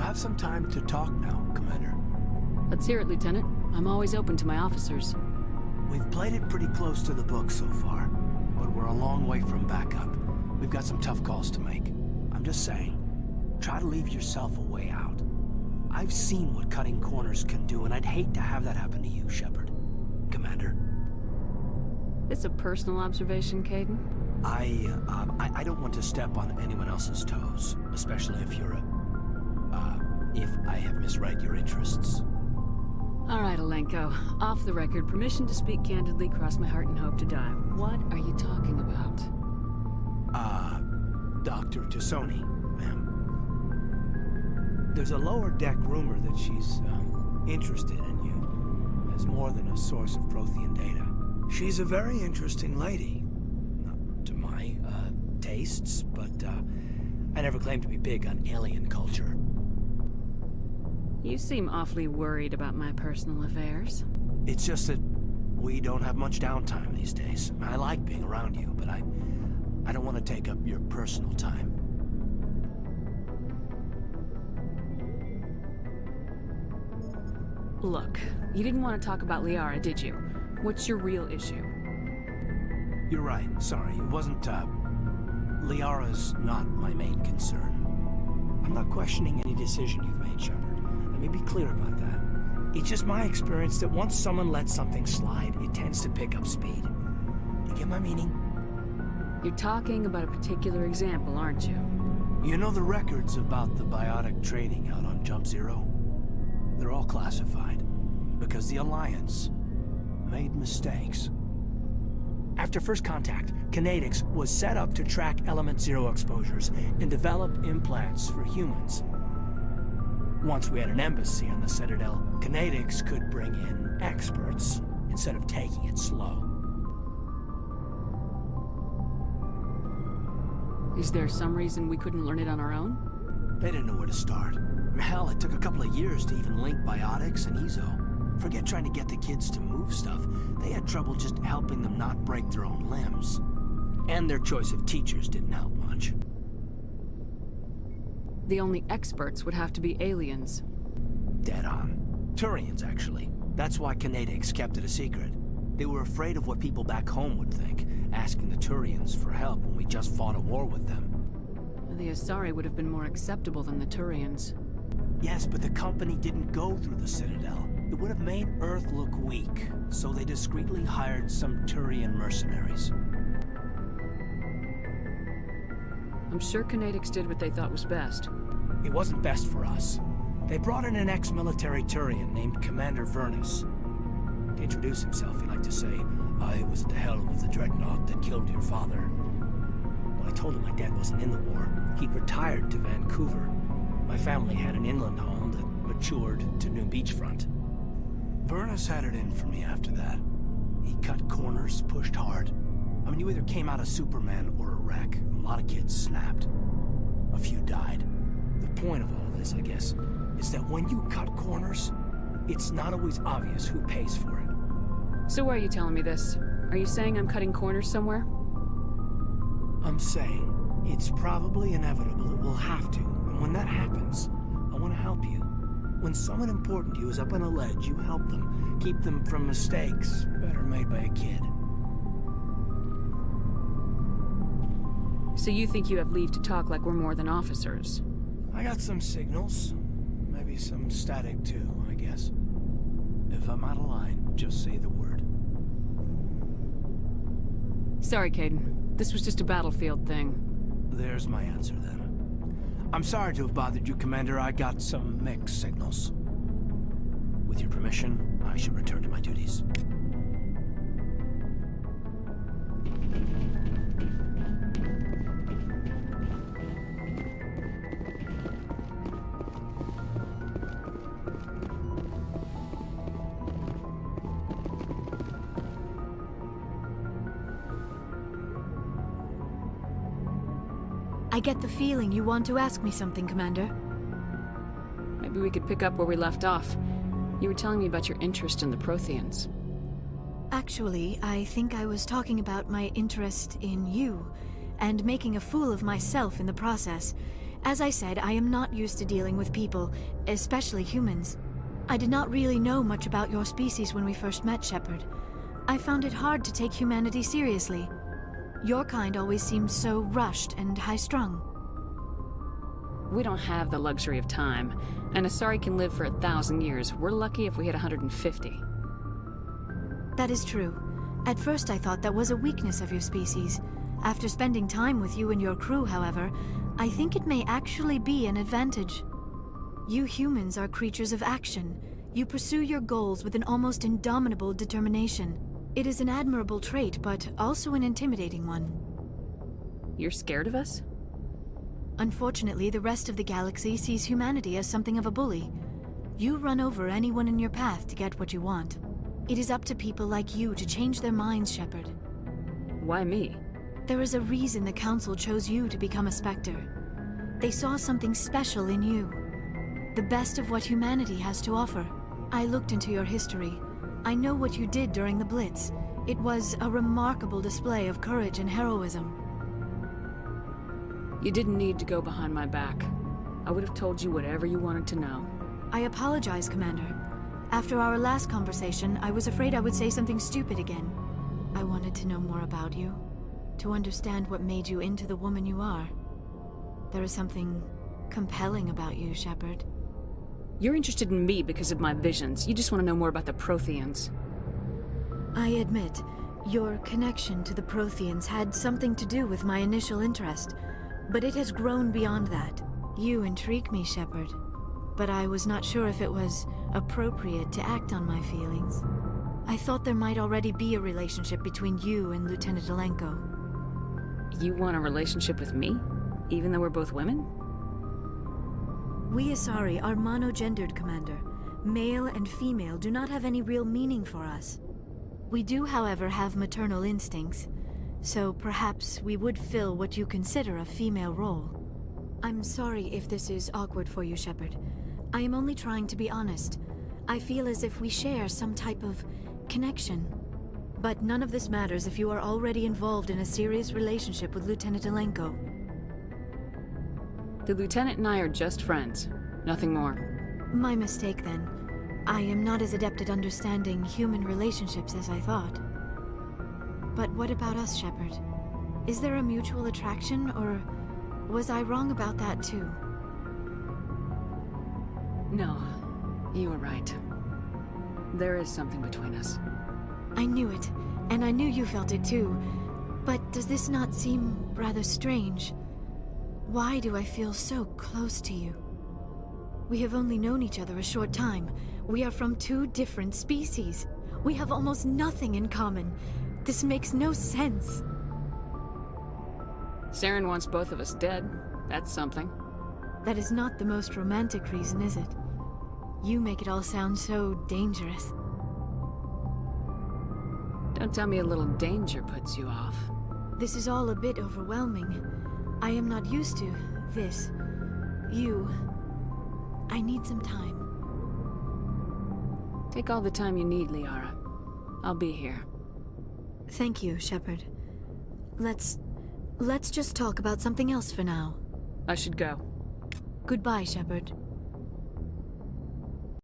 have some time to talk now, Commander? Let's hear it, Lieutenant. I'm always open to my officers. We've played it pretty close to the book so far, but we're a long way from backup. We've got some tough calls to make. I'm just saying, try to leave yourself a way out. I've seen what cutting corners can do, and I'd hate to have that happen to you, Shepard. Commander. This a personal observation, Caden? I don't want to step on anyone else's toes, especially if you're if I have misread your interests. All right, Alenko. Off the record, permission to speak candidly, cross my heart and hope to die. What are you talking about? Dr. Tassoni, ma'am. There's a lower deck rumor that she's, interested in you as more than a source of Prothean data. She's a very interesting lady. Not to my, tastes, but, I never claimed to be big on alien culture. You seem awfully worried about my personal affairs. It's just that we don't have much downtime these days. I like being around you, but I don't want to take up your personal time. Look, you didn't want to talk about Liara, did you? What's your real issue? You're right. Sorry. It wasn't, Liara's not my main concern. I'm not questioning any decision you've made, Shepard. Let me be clear about that. It's just my experience that once someone lets something slide, it tends to pick up speed. You get my meaning? You're talking about a particular example, aren't you? You know the records about the biotic training out on Jump Zero? They're all classified, because the Alliance made mistakes. After first contact, Kinetics was set up to track Element Zero exposures and develop implants for humans. Once we had an embassy on the Citadel, Kinetics could bring in experts instead of taking it slow. Is there some reason we couldn't learn it on our own? They didn't know where to start. Hell, it took a couple of years to even link biotics and Ezo. Forget trying to get the kids to move stuff. They had trouble just helping them not break their own limbs. And their choice of teachers didn't help much. The only experts would have to be aliens. Dead on. Turians, actually. That's why Kinetics kept it a secret. They were afraid of what people back home would think, asking the Turians for help when we just fought a war with them. The Asari would have been more acceptable than the Turians. Yes, but the company didn't go through the Citadel. It would have made Earth look weak, so they discreetly hired some Turian mercenaries. I'm sure Kinetics did what they thought was best. It wasn't best for us. They brought in an ex-military Turian named Commander Vernus. To introduce himself, he liked to say, "I was at the helm of the dreadnought that killed your father." When I told him my dad wasn't in the war, he'd retired to Vancouver. My family had an inland home that matured to New Beachfront. Vernus had it in for me after that. He cut corners, pushed hard. I mean, you either came out a Superman or a wreck. A lot of kids snapped. A few died. The point of all this, I guess, is that when you cut corners, it's not always obvious who pays for it. So why are you telling me this? Are you saying I'm cutting corners somewhere? I'm saying it's probably inevitable it will have to, and when that happens, I want to help you. When someone important to you is up on a ledge, you help them, keep them from mistakes better made by a kid. So you think you have leave to talk like we're more than officers? I got some signals. Maybe some static too, I guess. If I'm out of line, just say the word. Sorry, Caden. This was just a battlefield thing. There's my answer then. I'm sorry to have bothered you, Commander. I got some mixed signals. With your permission, I should return to my duties. I get the feeling you want to ask me something, Commander. Maybe we could pick up where we left off. You were telling me about your interest in the Protheans. Actually, I think I was talking about my interest in you, and making a fool of myself in the process, As I said, I am not used to dealing with people, especially humans. I did not really know much about your species when we first met, Shepard. I found it hard to take humanity seriously. Your kind always seemed so rushed and high-strung. We don't have the luxury of time, and Asari can live for 1,000 years. We're lucky if we hit 150. That is true. At first I thought that was a weakness of your species. After spending time with you and your crew, however, I think it may actually be an advantage. You humans are creatures of action. You pursue your goals with an almost indomitable determination. It is an admirable trait, but also an intimidating one. You're scared of us? Unfortunately, the rest of the galaxy sees humanity as something of a bully. You run over anyone in your path to get what you want. It is up to people like you to change their minds, Shepard. Why me? There is a reason the Council chose you to become a Spectre. They saw something special in you. The best of what humanity has to offer. I looked into your history. I know what you did during the Blitz. It was a remarkable display of courage and heroism. You didn't need to go behind my back. I would have told you whatever you wanted to know. I apologize, Commander. After our last conversation, I was afraid I would say something stupid again. I wanted to know more about you, to understand what made you into the woman you are. There is something compelling about you, Shepard. You're interested in me because of my visions. You just want to know more about the Protheans. I admit, your connection to the Protheans had something to do with my initial interest, but it has grown beyond that. You intrigue me, Shepard, but I was not sure if it was appropriate to act on my feelings. I thought there might already be a relationship between you and Lieutenant Alenko. You want a relationship with me? Even though we're both women? We Asari are monogendered, Commander. Male and female do not have any real meaning for us. We do, however, have maternal instincts, so perhaps we would fill what you consider a female role. I'm sorry if this is awkward for you, Shepard. I am only trying to be honest. I feel as if we share some type of connection. But none of this matters if you are already involved in a serious relationship with Lieutenant Alenko. The Lieutenant and I are just friends. Nothing more. My mistake, then. I am not as adept at understanding human relationships as I thought. But what about us, Shepard? Is there a mutual attraction, or was I wrong about that too? No, you were right. There is something between us. I knew it, and I knew you felt it too. But does this not seem rather strange? Why do I feel so close to you? We have only known each other a short time. We are from two different species. We have almost nothing in common. This makes no sense. Saren wants both of us dead. That's something. That is not the most romantic reason, is it? You make it all sound so dangerous. Don't tell me a little danger puts you off. This is all a bit overwhelming. I am not used to this. You. I need some time. Take all the time you need, Liara. I'll be here. Thank you, Shepard. Let's just talk about something else for now. I should go. Goodbye, Shepard.